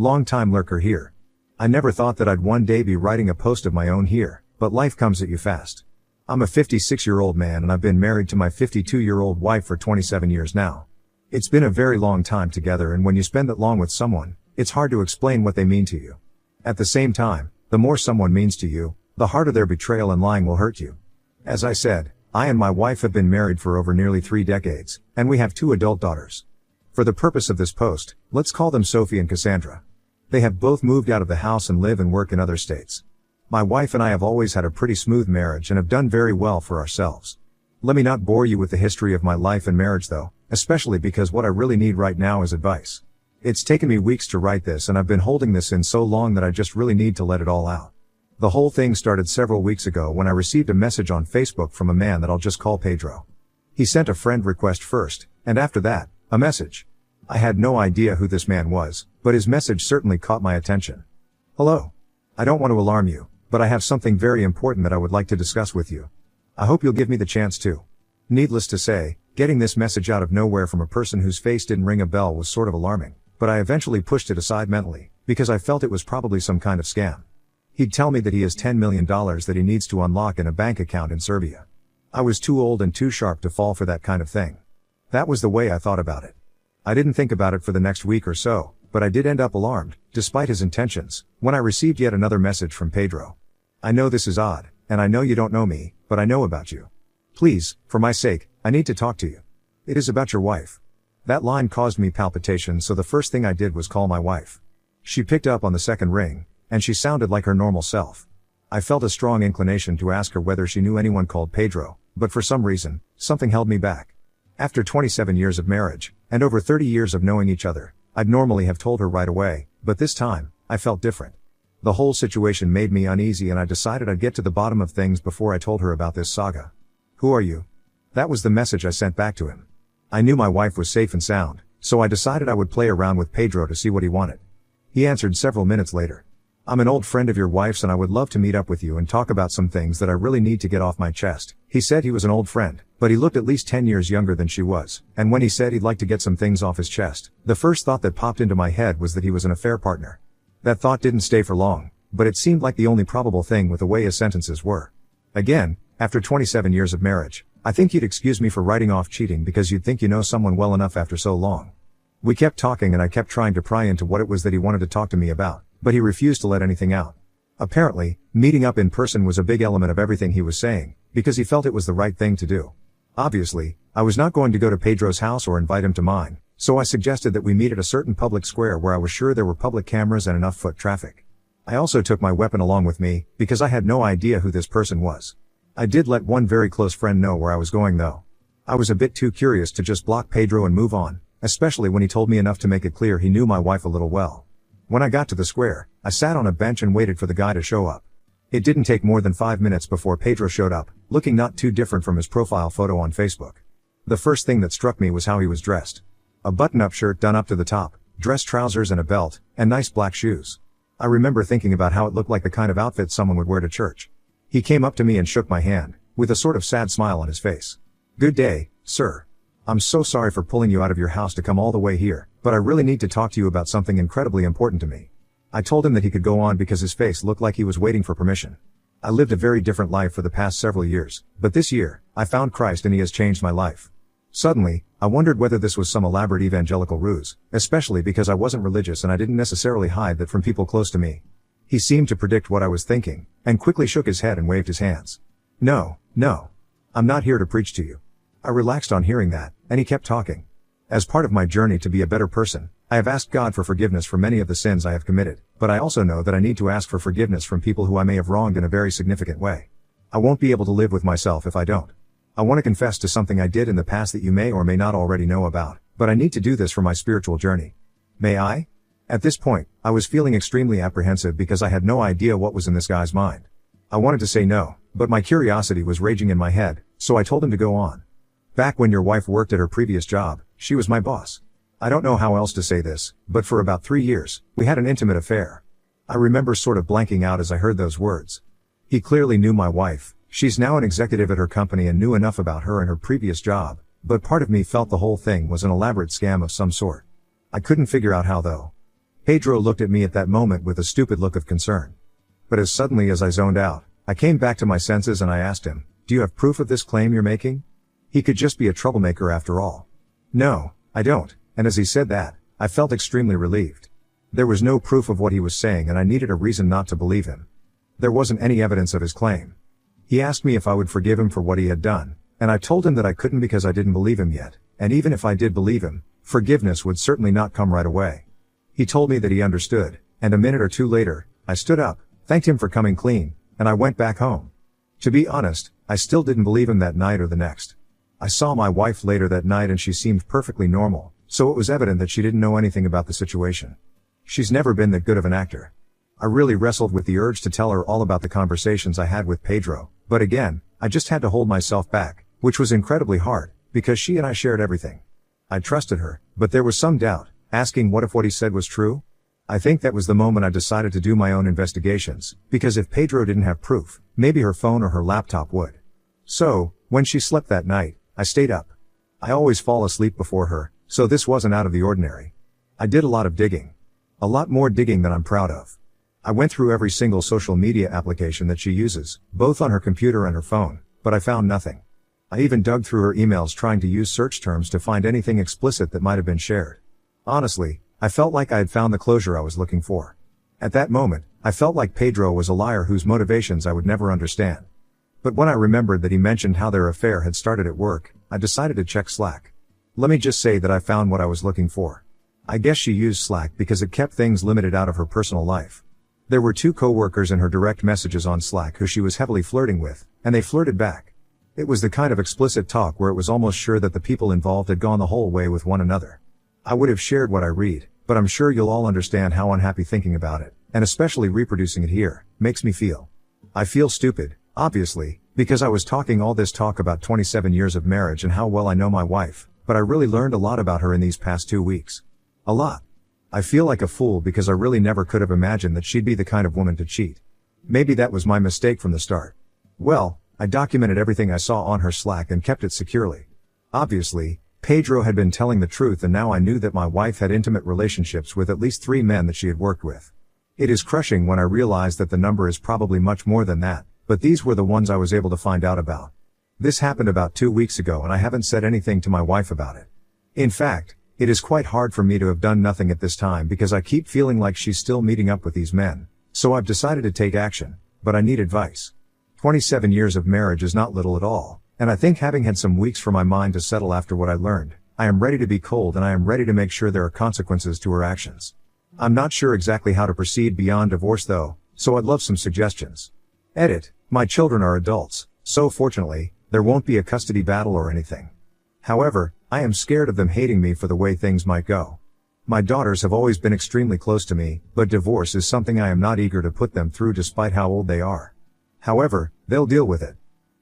Long-time lurker here. I never thought that I'd one day be writing a post of my own here, but life comes at you fast. I'm a 56-year-old man and I've been married to my 52-year-old wife for 27 years now. It's been a very long time together, and when you spend that long with someone, it's hard to explain what they mean to you. At the same time, the more someone means to you, the harder their betrayal and lying will hurt you. As I said, I and my wife have been married for over nearly 3 decades, and we have 2 adult daughters. For the purpose of this post, let's call them Sophie and Cassandra. They have both moved out of the house and live and work in other states. My wife and I have always had a pretty smooth marriage and have done very well for ourselves. Let me not bore you with the history of my life and marriage though, especially because what I really need right now is advice. It's taken me weeks to write this, and I've been holding this in so long that I just really need to let it all out. The whole thing started several weeks ago when I received a message on Facebook from a man that I'll just call Pedro. He sent a friend request first, and after that, a message. I had no idea who this man was, but his message certainly caught my attention. Hello. I don't want to alarm you, but I have something very important that I would like to discuss with you. I hope you'll give me the chance to. Needless to say, getting this message out of nowhere from a person whose face didn't ring a bell was sort of alarming, but I eventually pushed it aside mentally, because I felt it was probably some kind of scam. He'd tell me that he has $10 million that he needs to unlock in a bank account in Serbia. I was too old and too sharp to fall for that kind of thing. That was the way I thought about it. I didn't think about it for the next week or so, but I did end up alarmed, despite his intentions, when I received yet another message from Pedro. I know this is odd, and I know you don't know me, but I know about you. Please, for my sake, I need to talk to you. It is about your wife. That line caused me palpitations, so the first thing I did was call my wife. She picked up on the second ring, and she sounded like her normal self. I felt a strong inclination to ask her whether she knew anyone called Pedro, but for some reason, something held me back. After 27 years of marriage, and over 30 years of knowing each other, I'd normally have told her right away, but this time, I felt different. The whole situation made me uneasy, and I decided I'd get to the bottom of things before I told her about this saga. Who are you? That was the message I sent back to him. I knew my wife was safe and sound, so I decided I would play around with Pedro to see what he wanted. He answered several minutes later. I'm an old friend of your wife's and I would love to meet up with you and talk about some things that I really need to get off my chest. He said he was an old friend, but he looked at least 10 years younger than she was, and when he said he'd like to get some things off his chest, the first thought that popped into my head was that he was an affair partner. That thought didn't stay for long, but it seemed like the only probable thing with the way his sentences were. Again, after 27 years of marriage, I think you'd excuse me for writing off cheating because you'd think you know someone well enough after so long. We kept talking and I kept trying to pry into what it was that he wanted to talk to me about, but he refused to let anything out. Apparently, meeting up in person was a big element of everything he was saying, because he felt it was the right thing to do. Obviously, I was not going to go to Pedro's house or invite him to mine, so I suggested that we meet at a certain public square where I was sure there were public cameras and enough foot traffic. I also took my weapon along with me, because I had no idea who this person was. I did let one very close friend know where I was going though. I was a bit too curious to just block Pedro and move on, especially when he told me enough to make it clear he knew my wife a little well. When I got to the square, I sat on a bench and waited for the guy to show up. It didn't take more than 5 minutes before Pedro showed up, looking not too different from his profile photo on Facebook. The first thing that struck me was how he was dressed. A button-up shirt done up to the top, dress trousers and a belt, and nice black shoes. I remember thinking about how it looked like the kind of outfit someone would wear to church. He came up to me and shook my hand, with a sort of sad smile on his face. Good day, sir. I'm so sorry for pulling you out of your house to come all the way here, but I really need to talk to you about something incredibly important to me. I told him that he could go on because his face looked like he was waiting for permission. I lived a very different life for the past several years, but this year, I found Christ and he has changed my life. Suddenly, I wondered whether this was some elaborate evangelical ruse, especially because I wasn't religious and I didn't necessarily hide that from people close to me. He seemed to predict what I was thinking, and quickly shook his head and waved his hands. No. I'm not here to preach to you. I relaxed on hearing that, and he kept talking. As part of my journey to be a better person, I have asked God for forgiveness for many of the sins I have committed, but I also know that I need to ask for forgiveness from people who I may have wronged in a very significant way. I won't be able to live with myself if I don't. I want to confess to something I did in the past that you may or may not already know about, but I need to do this for my spiritual journey. May I? At this point, I was feeling extremely apprehensive because I had no idea what was in this guy's mind. I wanted to say no, but my curiosity was raging in my head, so I told him to go on. Back when your wife worked at her previous job, she was my boss. I don't know how else to say this, but for about 3 years, we had an intimate affair. I remember sort of blanking out as I heard those words. He clearly knew my wife. She's now an executive at her company and knew enough about her and her previous job, but part of me felt the whole thing was an elaborate scam of some sort. I couldn't figure out how though. Pedro looked at me at that moment with a stupid look of concern. But as suddenly as I zoned out, I came back to my senses and I asked him, "Do you have proof of this claim you're making?" He could just be a troublemaker after all. "No, I don't," and as he said that, I felt extremely relieved. There was no proof of what he was saying and I needed a reason not to believe him. There wasn't any evidence of his claim. He asked me if I would forgive him for what he had done, and I told him that I couldn't because I didn't believe him yet, and even if I did believe him, forgiveness would certainly not come right away. He told me that he understood, and a minute or two later, I stood up, thanked him for coming clean, and I went back home. To be honest, I still didn't believe him that night or the next. I saw my wife later that night and she seemed perfectly normal, so it was evident that she didn't know anything about the situation. She's never been that good of an actor. I really wrestled with the urge to tell her all about the conversations I had with Pedro, but again, I just had to hold myself back, which was incredibly hard, because she and I shared everything. I trusted her, but there was some doubt, asking what if what he said was true? I think that was the moment I decided to do my own investigations, because if Pedro didn't have proof, maybe her phone or her laptop would. So, when she slept that night, I stayed up. I always fall asleep before her, so this wasn't out of the ordinary. I did a lot of digging. A lot more digging than I'm proud of. I went through every single social media application that she uses, both on her computer and her phone, but I found nothing. I even dug through her emails trying to use search terms to find anything explicit that might have been shared. Honestly, I felt like I had found the closure I was looking for. At that moment, I felt like Pedro was a liar whose motivations I would never understand. But when I remembered that he mentioned how their affair had started at work, I decided to check Slack. Let me just say that I found what I was looking for. I guess she used Slack because it kept things limited out of her personal life. There were 2 co-workers in her direct messages on Slack who she was heavily flirting with, and they flirted back. It was the kind of explicit talk where it was almost sure that the people involved had gone the whole way with one another. I would have shared what I read, but I'm sure you'll all understand how unhappy thinking about it, and especially reproducing it here, makes me feel. I feel stupid, obviously, because I was talking all this talk about 27 years of marriage and how well I know my wife, but I really learned a lot about her in these past 2 weeks. A lot. I feel like a fool because I really never could have imagined that she'd be the kind of woman to cheat. Maybe that was my mistake from the start. Well, I documented everything I saw on her Slack and kept it securely. Obviously, Pedro had been telling the truth and now I knew that my wife had intimate relationships with at least 3 men that she had worked with. It is crushing when I realize that the number is probably much more than that, but these were the ones I was able to find out about. This happened about 2 weeks ago and I haven't said anything to my wife about it. In fact, it is quite hard for me to have done nothing at this time because I keep feeling like she's still meeting up with these men, so I've decided to take action, but I need advice. 27 years of marriage is not little at all, and I think having had some weeks for my mind to settle after what I learned, I am ready to be cold and I am ready to make sure there are consequences to her actions. I'm not sure exactly how to proceed beyond divorce though, so I'd love some suggestions. Edit, my children are adults, so fortunately, there won't be a custody battle or anything. However, I am scared of them hating me for the way things might go. My daughters have always been extremely close to me, but divorce is something I am not eager to put them through despite how old they are. However, they'll deal with it.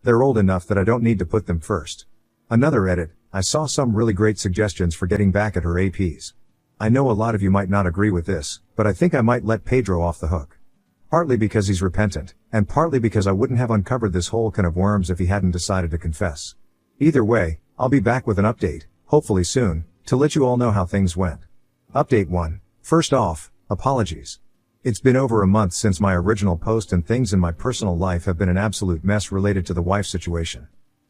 They're old enough that I don't need to put them first. Another edit, I saw some really great suggestions for getting back at her APs. I know a lot of you might not agree with this, but I think I might let Pedro off the hook. Partly because he's repentant, and partly because I wouldn't have uncovered this whole can of worms if he hadn't decided to confess. Either way, I'll be back with an update, hopefully soon, to let you all know how things went. Update 1. First off, apologies. It's been over a month since my original post and things in my personal life have been an absolute mess related to the wife situation.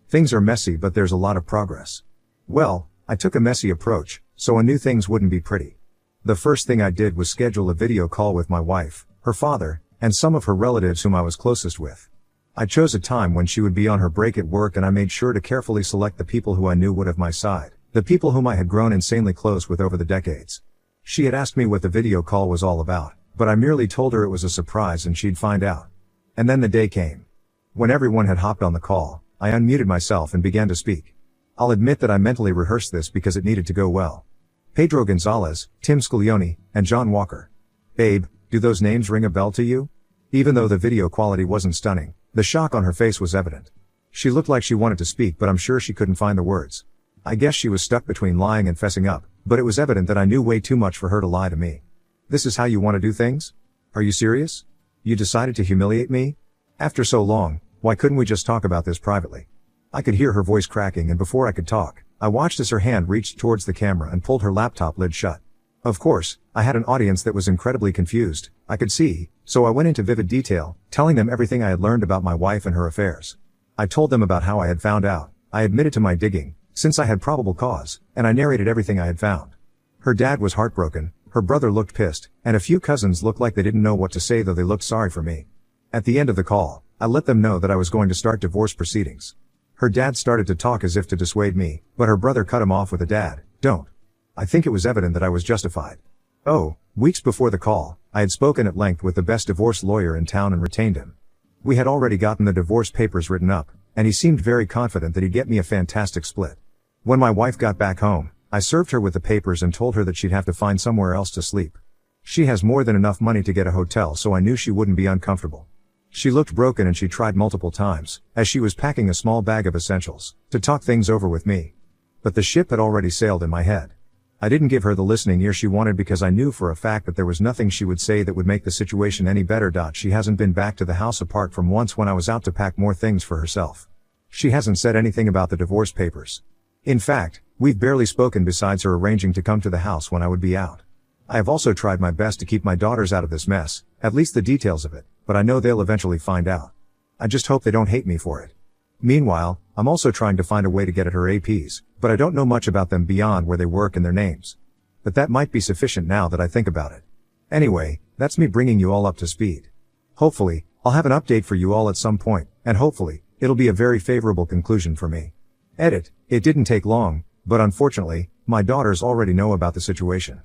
Things are messy but there's a lot of progress. Well, I took a messy approach, so I knew things wouldn't be pretty. The first thing I did was schedule a video call with my wife, her father, and some of her relatives whom I was closest with. I chose a time when she would be on her break at work and I made sure to carefully select the people who I knew would have my side, the people whom I had grown insanely close with over the decades. She had asked me what the video call was all about, but I merely told her it was a surprise and she'd find out. And then the day came. When everyone had hopped on the call, I unmuted myself and began to speak. I'll admit that I mentally rehearsed this because it needed to go well. Pedro Gonzalez, Tim Scaglione, and John Walker. Babe, do those names ring a bell to you? Even though the video quality wasn't stunning, the shock on her face was evident. She looked like she wanted to speak but I'm sure she couldn't find the words. I guess she was stuck between lying and fessing up, but it was evident that I knew way too much for her to lie to me. This is how you want to do things? Are you serious? You decided to humiliate me? After so long, why couldn't we just talk about this privately? I could hear her voice cracking and before I could talk, I watched as her hand reached towards the camera and pulled her laptop lid shut. Of course, I had an audience that was incredibly confused, I could see, so I went into vivid detail, telling them everything I had learned about my wife and her affairs. I told them about how I had found out, I admitted to my digging, since I had probable cause, and I narrated everything I had found. Her dad was heartbroken, her brother looked pissed, and a few cousins looked like they didn't know what to say, though they looked sorry for me. At the end of the call, I let them know that I was going to start divorce proceedings. Her dad started to talk as if to dissuade me, but her brother cut him off with "Dad, don't." I think it was evident that I was justified. Oh, weeks before the call, I had spoken at length with the best divorce lawyer in town and retained him. We had already gotten the divorce papers written up, and he seemed very confident that he'd get me a fantastic split. When my wife got back home, I served her with the papers and told her that she'd have to find somewhere else to sleep. She has more than enough money to get a hotel, so I knew she wouldn't be uncomfortable. She looked broken and she tried multiple times, as she was packing a small bag of essentials, to talk things over with me. But the ship had already sailed in my head. I didn't give her the listening ear she wanted because I knew for a fact that there was nothing she would say that would make the situation any better. She hasn't been back to the house apart from once when I was out to pack more things for herself. She hasn't said anything about the divorce papers. In fact, we've barely spoken besides her arranging to come to the house when I would be out. I have also tried my best to keep my daughters out of this mess, at least the details of it, but I know they'll eventually find out. I just hope they don't hate me for it. Meanwhile, I'm also trying to find a way to get at her APs, but I don't know much about them beyond where they work and their names. But that might be sufficient now that I think about it. Anyway, that's me bringing you all up to speed. Hopefully, I'll have an update for you all at some point, and hopefully, it'll be a very favorable conclusion for me. Edit, it didn't take long, but unfortunately, my daughters already know about the situation.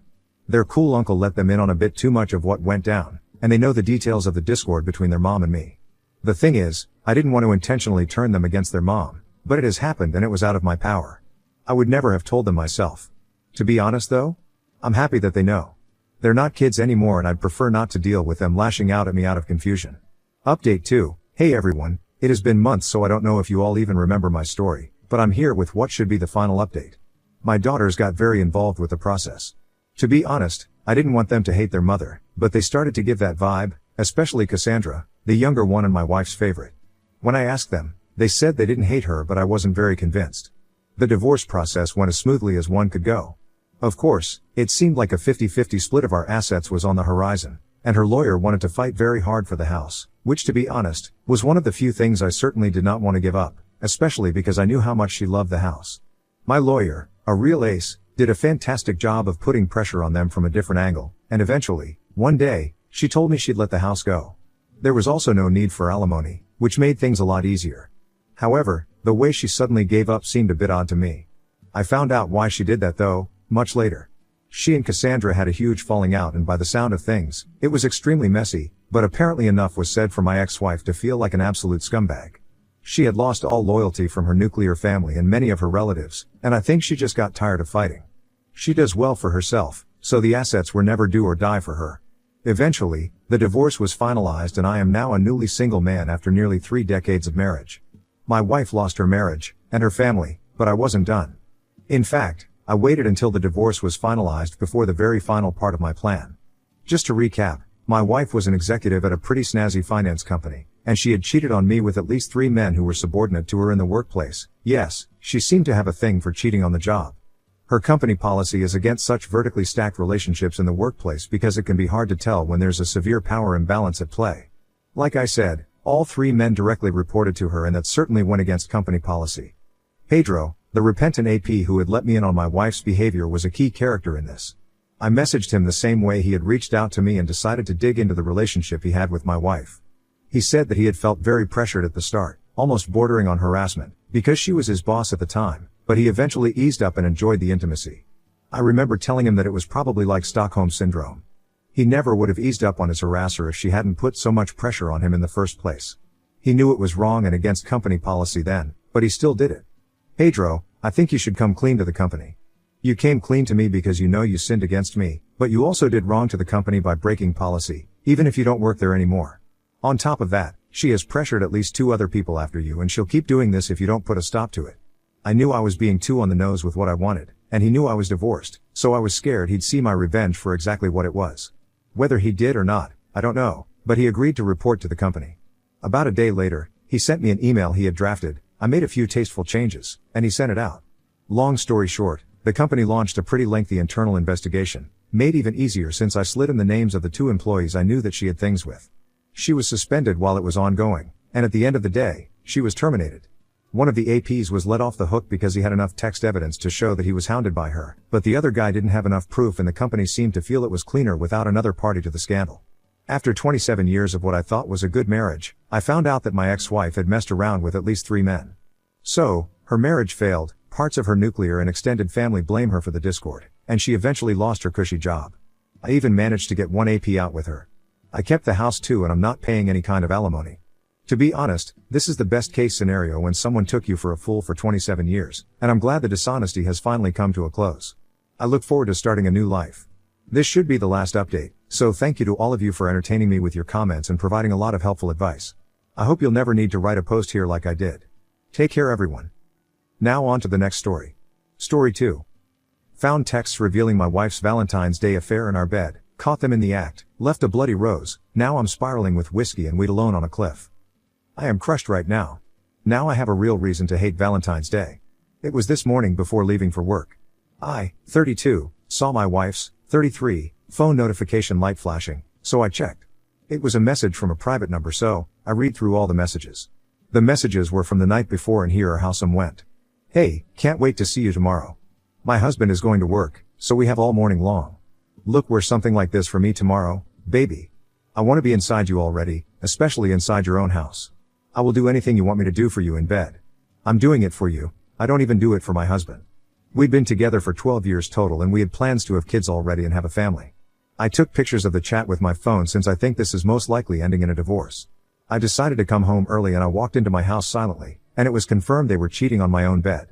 Their cool uncle let them in on a bit too much of what went down, and they know the details of the discord between their mom and me. The thing is, I didn't want to intentionally turn them against their mom, but it has happened and it was out of my power. I would never have told them myself. To be honest though, I'm happy that they know. They're not kids anymore and I'd prefer not to deal with them lashing out at me out of confusion. Update 2. Hey everyone, it has been months so I don't know if you all even remember my story, but I'm here with what should be the final update. My daughters got very involved with the process. To be honest, I didn't want them to hate their mother, but they started to give that vibe, especially Cassandra, the younger one and my wife's favorite. When I asked them, they said they didn't hate her, but I wasn't very convinced. The divorce process went as smoothly as one could go. Of course, it seemed like a 50-50 split of our assets was on the horizon, and her lawyer wanted to fight very hard for the house, which to be honest, was one of the few things I certainly did not want to give up, especially because I knew how much she loved the house. My lawyer, a real ace, did a fantastic job of putting pressure on them from a different angle, and eventually, one day, she told me she'd let the house go. There was also no need for alimony, which made things a lot easier. However, the way she suddenly gave up seemed a bit odd to me. I found out why she did that though, much later. She and Cassandra had a huge falling out and by the sound of things, it was extremely messy, but apparently enough was said for my ex-wife to feel like an absolute scumbag. She had lost all loyalty from her nuclear family and many of her relatives, and I think she just got tired of fighting. She does well for herself, so the assets were never do or die for her. Eventually, the divorce was finalized and I am now a newly single man after nearly 3 decades of marriage. My wife lost her marriage, and her family, but I wasn't done. In fact, I waited until the divorce was finalized before the very final part of my plan. Just to recap, my wife was an executive at a pretty snazzy finance company, and she had cheated on me with at least 3 men who were subordinate to her in the workplace. Yes, she seemed to have a thing for cheating on the job. Her company policy is against such vertically stacked relationships in the workplace because it can be hard to tell when there's a severe power imbalance at play. Like I said, all 3 men directly reported to her and that certainly went against company policy. Pedro, the repentant AP who had let me in on my wife's behavior, was a key character in this. I messaged him the same way he had reached out to me and decided to dig into the relationship he had with my wife. He said that he had felt very pressured at the start, almost bordering on harassment, because she was his boss at the time, but he eventually eased up and enjoyed the intimacy. I remember telling him that it was probably like Stockholm Syndrome. He never would have eased up on his harasser if she hadn't put so much pressure on him in the first place. He knew it was wrong and against company policy then, but he still did it. Pedro, I think you should come clean to the company. You came clean to me because you know you sinned against me, but you also did wrong to the company by breaking policy, even if you don't work there anymore. On top of that, she has pressured at least 2 other people after you and she'll keep doing this if you don't put a stop to it. I knew I was being too on the nose with what I wanted, and he knew I was divorced, so I was scared he'd see my revenge for exactly what it was. Whether he did or not, I don't know, but he agreed to report to the company. About a day later, he sent me an email he had drafted. I made a few tasteful changes, and he sent it out. Long story short, the company launched a pretty lengthy internal investigation, Made even easier since I slid in the names of the 2 employees I knew that she had things with. She was suspended while it was ongoing, and at the end of the day, she was terminated. One of the APs was let off the hook because he had enough text evidence to show that he was hounded by her, but the other guy didn't have enough proof and the company seemed to feel it was cleaner without another party to the scandal. After 27 years of what I thought was a good marriage, I found out that my ex-wife had messed around with at least 3 men. So, her marriage failed, parts of her nuclear and extended family blame her for the discord, and she eventually lost her cushy job. I even managed to get one AP out with her. I kept the house too and I'm not paying any kind of alimony. To be honest, this is the best case scenario when someone took you for a fool for 27 years, and I'm glad the dishonesty has finally come to a close. I look forward to starting a new life. This should be the last update, so thank you to all of you for entertaining me with your comments and providing a lot of helpful advice. I hope you'll never need to write a post here like I did. Take care everyone. Now on to the next story. Story 2. Found texts revealing my wife's Valentine's Day affair in our bed, caught them in the act, left a bloody rose, now I'm spiraling with whiskey and weed alone on a cliff. I am crushed right now. Now I have a real reason to hate Valentine's Day. It was this morning before leaving for work. I, 32, saw my wife's, 33, phone notification light flashing, so I checked. It was a message from a private number, so I read through all the messages. The messages were from the night before and here are how some went. Hey, can't wait to see you tomorrow. My husband is going to work, so we have all morning long. Look, where's something like this for me tomorrow, baby. I want to be inside you already, especially inside your own house. I will do anything you want me to do for you in bed. I'm doing it for you, I don't even do it for my husband. We'd been together for 12 years total and we had plans to have kids already and have a family. I took pictures of the chat with my phone since I think this is most likely ending in a divorce. I decided to come home early and I walked into my house silently, and it was confirmed they were cheating on my own bed.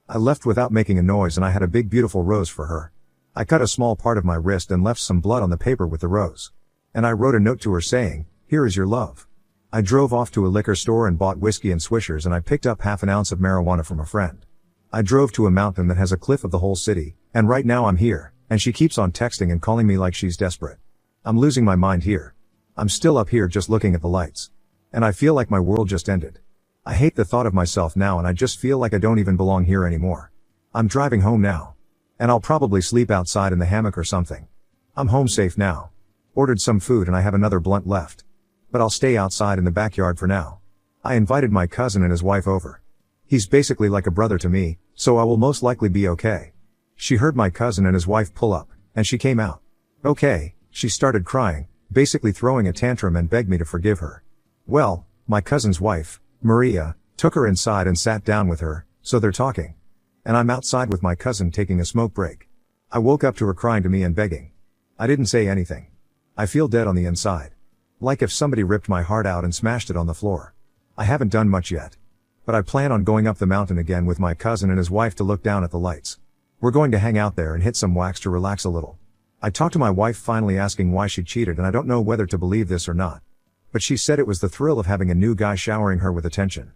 I left without making a noise and I had a big beautiful rose for her. I cut a small part of my wrist and left some blood on the paper with the rose. And I wrote a note to her saying, "Here is your love." I drove off to a liquor store and bought whiskey and swishers and I picked up half an ounce of marijuana from a friend. I drove to a mountain that has a cliff of the whole city, and right now I'm here, and she keeps on texting and calling me like she's desperate. I'm losing my mind here. I'm still up here just looking at the lights. And I feel like my world just ended. I hate the thought of myself now and I just feel like I don't even belong here anymore. I'm driving home now. And I'll probably sleep outside in the hammock or something. I'm home safe now. Ordered some food and I have another blunt left. But I'll stay outside in the backyard for now. I invited my cousin and his wife over. He's basically like a brother to me, so I will most likely be okay. She heard my cousin and his wife pull up, and she came out. Okay, she started crying, basically throwing a tantrum and begged me to forgive her. Well, my cousin's wife, Maria, took her inside and sat down with her, so they're talking. And I'm outside with my cousin taking a smoke break. I woke up to her crying to me and begging. I didn't say anything. I feel dead on the inside. Like if somebody ripped my heart out and smashed it on the floor. I haven't done much yet. But I plan on going up the mountain again with my cousin and his wife to look down at the lights. We're going to hang out there and hit some wax to relax a little. I talked to my wife finally asking why she cheated and I don't know whether to believe this or not. But she said it was the thrill of having a new guy showering her with attention.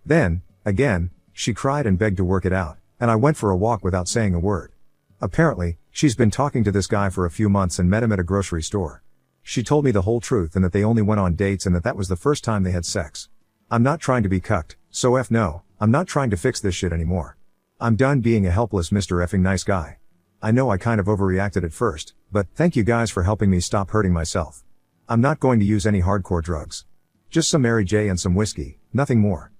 Then, again, she cried and begged to work it out, and I went for a walk without saying a word. Apparently, she's been talking to this guy for a few months and met him at a grocery store. She told me the whole truth and that they only went on dates and that was the first time they had sex. I'm not trying to be cucked, so no, I'm not trying to fix this shit anymore. I'm done being a helpless Mr. Effing nice guy. I know I kind of overreacted at first, but thank you guys for helping me stop hurting myself. I'm not going to use any hardcore drugs. Just some Mary J and some whiskey, nothing more.